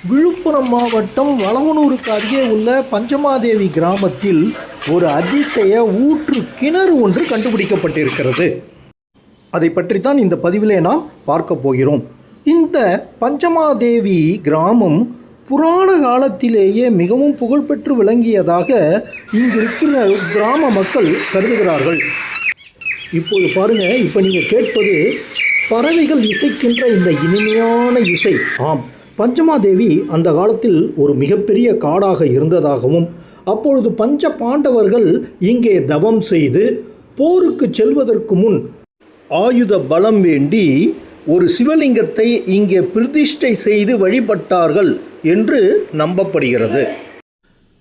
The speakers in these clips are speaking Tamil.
விழுப்புரம் மாவட்டம் வளவனூருக்கு அருகே உள்ள பஞ்சமாதேவி கிராமத்தில் ஒரு அதிசய ஊற்று கிணறு ஒன்று கண்டுபிடிக்கப்பட்டிருக்கிறது. அதை பற்றித்தான் இந்த பதிவிலே நாம் பார்க்க போகிறோம். இந்த பஞ்சமாதேவி கிராமம் புராண காலத்திலேயே மிகவும் புகழ்பெற்று விளங்கியதாக இங்கு இருக்கிற கிராம மக்கள் கருதுகிறார்கள். இப்போது பாருங்க, இப்போ நீங்கள் கேட்பது பறவைகள் இசைக்கின்ற இந்த இனிமையான இசை. ஆம், பஞ்சமாதேவி அந்த காலத்தில் ஒரு மிகப்பெரிய காடாக இருந்ததாகவும், அப்பொழுது பஞ்ச பாண்டவர்கள் இங்கே தவம் செய்து போருக்கு செல்வதற்கு முன் ஆயுத பலம் வேண்டி ஒரு சிவலிங்கத்தை இங்கே பிரதிஷ்டை செய்து வழிபட்டார்கள் என்று நம்பப்படுகிறது.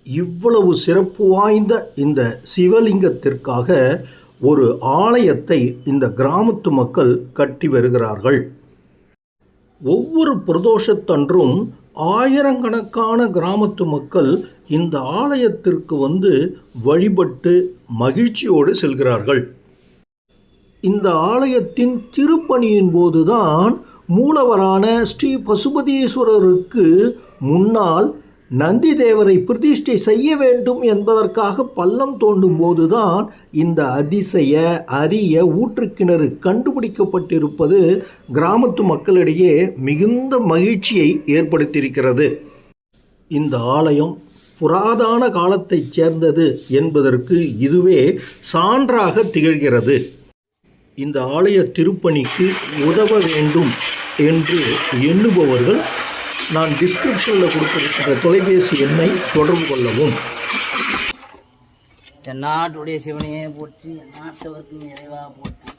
இவ்வளவு சிறப்பு வாய்ந்த இந்த சிவலிங்கத்திற்காக ஒரு ஆலயத்தை இந்த கிராமத்து மக்கள் கட்டி வருகிறார்கள். ஒவ்வொரு பிரதோஷத்தன்றும் ஆயிரக்கணக்கான கிராமத்து மக்கள் இந்த ஆலயத்திற்கு வந்து வழிபட்டு மகிழ்ச்சியோடு செல்கிறார்கள். இந்த ஆலயத்தின் திருப்பணியின் போதுதான் மூலவரான ஸ்ரீ பசுபதீஸ்வரருக்கு முன்னால் நந்தி தேவரை பிரதிஷ்டை செய்ய வேண்டும் என்பதற்காக பள்ளம் தோண்டும் போதுதான் இந்த அதிசய அரிய ஊற்றுக்கிணறு கண்டுபிடிக்கப்பட்டிருப்பது கிராமத்து மக்களிடையே மிகுந்த மகிழ்ச்சியை ஏற்படுத்தியிருக்கிறது. இந்த ஆலயம் புராதன காலத்தைச் சேர்ந்தது என்பதற்கு இதுவே சான்றாக திகழ்கிறது. இந்த ஆலய திருப்பணிக்கு உதவ வேண்டும் என்று எண்ணுபவர்கள் நான் டிஸ்கிரிப்ஷனில் கொடுத்திருக்கிற தொலைபேசி எண்ணை தொடர்பு கொள்ளவும். எந்நாட்டுடைய சிவனையே போற்றி, எந்நாட்டவர்க்கும் நிறைவாக போற்றி.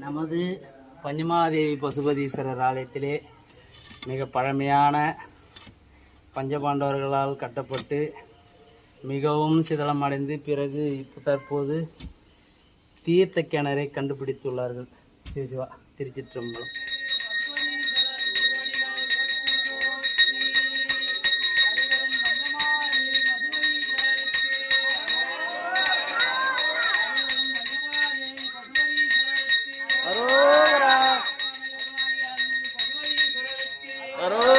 நமது பஞ்சமாதேவி பசுபதீஸ்வரர் ஆலயத்திலே மிக பழமையான பஞ்சபாண்டவர்களால் கட்டப்பட்டு மிகவும் சிதலமடைந்து பிறகு தற்போது தீர்த்த கிணறை கண்டுபிடித்துள்ளார்கள். சிவா திருச்சிற்றம்பலம். அரோகரா.